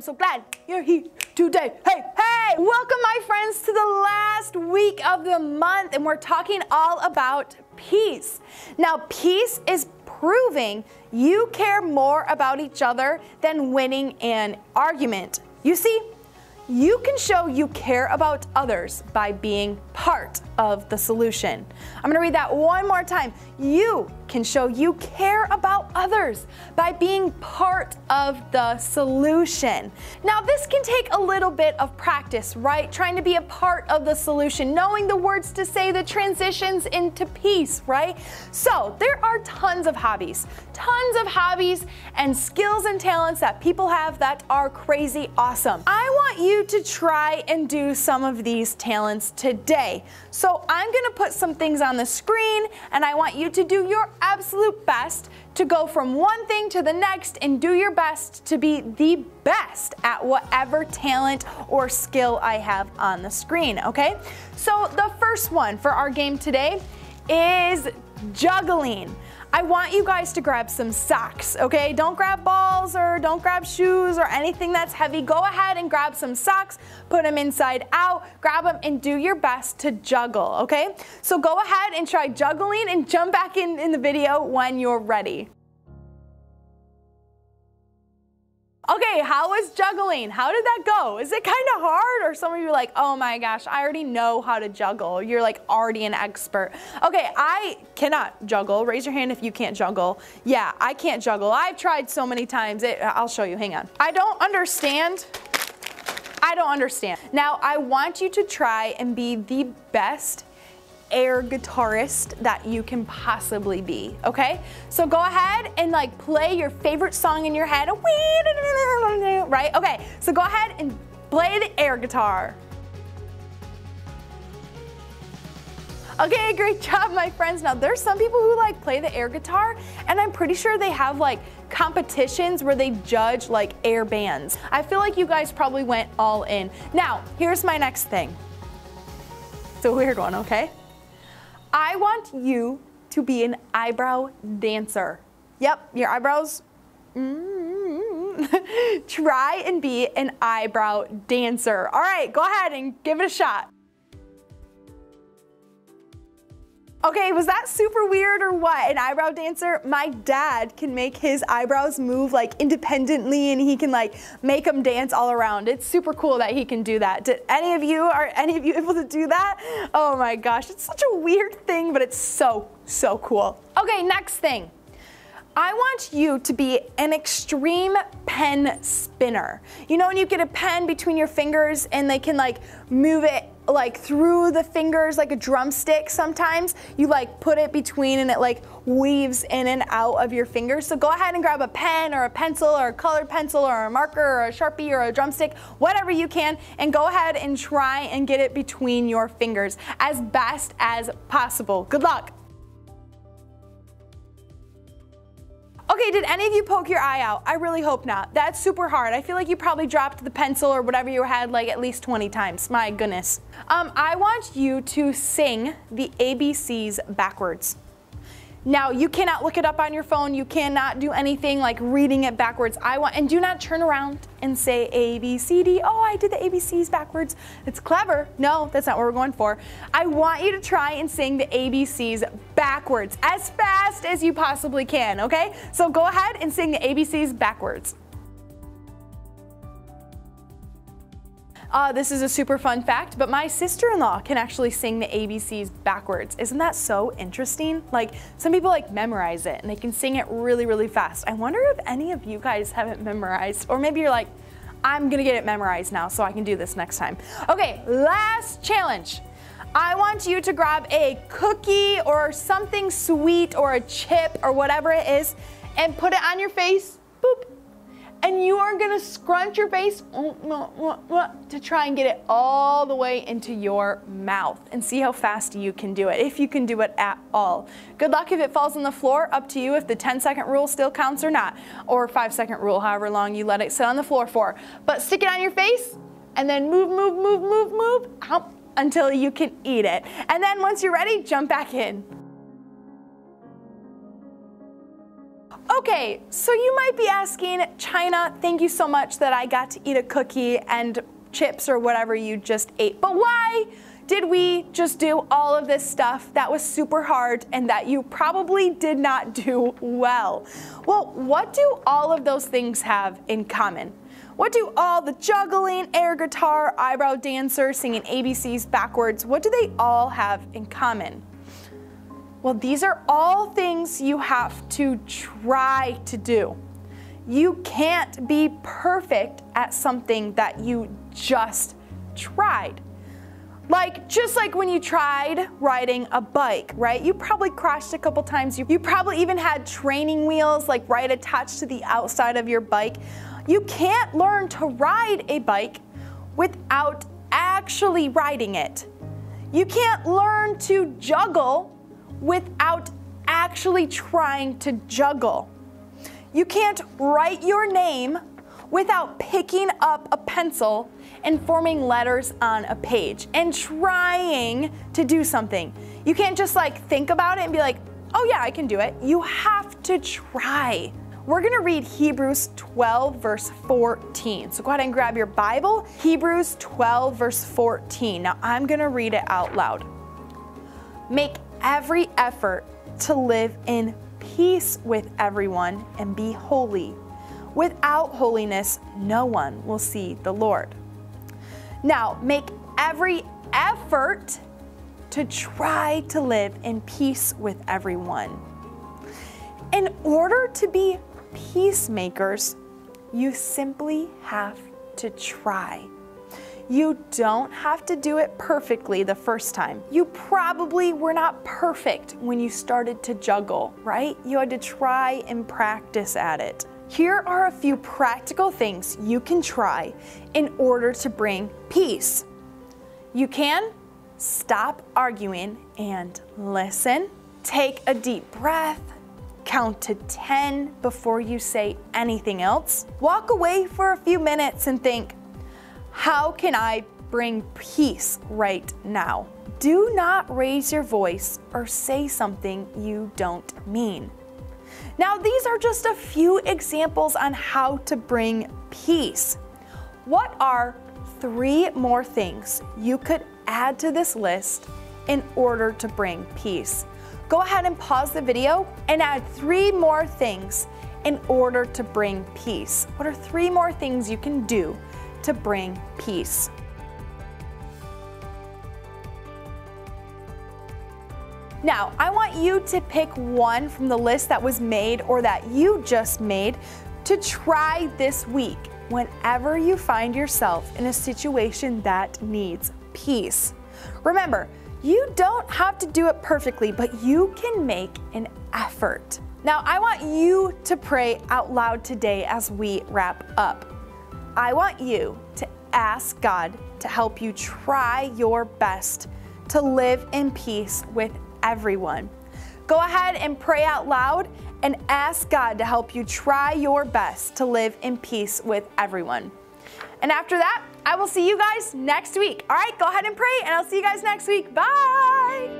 I'm so glad you're here today. Hey, hey! Welcome, my friends, to the last week of the month, and we're talking all about peace. Now, peace is proving you care more about each other than winning an argument. You see, you can show you care about others by being part of the solution. I'm going to read that one more time. You can show you care about others by being part of the solution. Now, this can take a little bit of practice, right? Trying to be a part of the solution, knowing the words to say, the transitions into peace, right? So there are tons of hobbies and skills and talents that people have that are crazy awesome. I want you to try and do some of these talents today. So I'm going to put some things on the screen, and I want you to do your absolute best to go from one thing to the next and do your best to be the best at whatever talent or skill I have on the screen, okay? So the first one for our game today is juggling. I want you guys to grab some socks, okay? Don't grab balls or don't grab shoes or anything that's heavy. Go ahead and grab some socks, put them inside out, grab them and do your best to juggle, okay? So go ahead and try juggling and jump back in the video when you're ready. Okay, how was juggling? How did that go? Is it kind of hard? Or some of you are like, oh my gosh, I already know how to juggle. You're like already an expert. Okay, I cannot juggle. Raise your hand if you can't juggle. Yeah, I can't juggle. I've tried so many times. I'll show you, hang on. I don't understand. Now, I want you to try and be the best air guitarist that you can possibly be, okay? So go ahead and like play your favorite song in your head, right? Okay, so go ahead and play the air guitar. Okay, great job, my friends. Now, there's some people who like play the air guitar, and I'm pretty sure they have like competitions where they judge like air bands. I feel like you guys probably went all in. Now, here's my next thing. It's a weird one, okay? I want you to be an eyebrow dancer. Yep, your eyebrows. Try and be an eyebrow dancer. All right, go ahead and give it a shot. Okay, was that super weird or what? An eyebrow dancer? My dad can make his eyebrows move like independently, and he can like make them dance all around. It's super cool that he can do that. Are any of you able to do that? Oh my gosh, it's such a weird thing, but it's so cool. Okay, next thing. I want you to be an extreme pen spinner. You know when you get a pen between your fingers and they can like move it like through the fingers like a drumstick sometimes? You like put it between and it like weaves in and out of your fingers. So go ahead and grab a pen or a pencil or a colored pencil or a marker or a Sharpie or a drumstick, whatever you can, and go ahead and try and get it between your fingers as best as possible. Good luck. Okay, did any of you poke your eye out? I really hope not. That's super hard. I feel like you probably dropped the pencil or whatever you had like at least 20 times. My goodness. I want you to sing the ABCs backwards. Now, you cannot look it up on your phone. You cannot do anything like reading it backwards. And do not turn around and say A, B, C, D. Oh, I did the ABCs backwards. It's clever. No, that's not what we're going for. I want you to try and sing the ABCs backwards as fast as you possibly can, okay? So go ahead and sing the ABCs backwards. This is a super fun fact, but my sister-in-law can actually sing the ABCs backwards. Isn't that so interesting? Like, some people like memorize it and they can sing it really fast. I wonder if any of you guys have it memorized, or maybe you're like, I'm gonna get it memorized now so I can do this next time. Okay, last challenge. I want you to grab a cookie or something sweet or a chip or whatever it is and put it on your face, boop. And you are gonna scrunch your face to try and get it all the way into your mouth and see how fast you can do it, if you can do it at all. Good luck if it falls on the floor, up to you if the 10-second rule still counts or not, or 5-second rule, however long you let it sit on the floor for. But stick it on your face and then move until you can eat it. And then once you're ready, jump back in. Okay, so you might be asking, China, thank you so much that I got to eat a cookie and chips or whatever you just ate, but why did we just do all of this stuff that was super hard and that you probably did not do well? Well, what do all of those things have in common? What do all the juggling, air guitar, eyebrow dancer, singing ABCs backwards, what do they all have in common? Well, these are all things you have to try to do. You can't be perfect at something that you just tried. Just like when you tried riding a bike, right? You probably crashed a couple times. You probably even had training wheels right attached to the outside of your bike. You can't learn to ride a bike without actually riding it. You can't learn to juggle without actually trying to juggle. You can't write your name without picking up a pencil and forming letters on a page and trying to do something. You can't just think about it and be like, oh yeah, I can do it. You have to try. We're gonna read Hebrews 12 verse 14. So go ahead and grab your Bible, Hebrews 12 verse 14. Now I'm gonna read it out loud. Make every effort to live in peace with everyone and be holy. Without holiness, no one will see the Lord. Now, make every effort to try to live in peace with everyone. In order to be peacemakers, you simply have to try. You don't have to do it perfectly the first time. You probably were not perfect when you started to juggle, right? You had to try and practice at it. Here are a few practical things you can try in order to bring peace. You can stop arguing and listen. Take a deep breath. Count to 10 before you say anything else. Walk away for a few minutes and think, how can I bring peace right now? Do not raise your voice or say something you don't mean. Now, these are just a few examples on how to bring peace. What are 3 more things you could add to this list in order to bring peace? Go ahead and pause the video and add 3 more things in order to bring peace. What are 3 more things you can do to bring peace? Now, I want you to pick one from the list that was made or that you just made to try this week whenever you find yourself in a situation that needs peace. Remember, you don't have to do it perfectly, but you can make an effort. Now, I want you to pray out loud today as we wrap up. I want you to ask God to help you try your best to live in peace with everyone. Go ahead and pray out loud and ask God to help you try your best to live in peace with everyone. And after that, I will see you guys next week. All right, go ahead and pray, and I'll see you guys next week. Bye.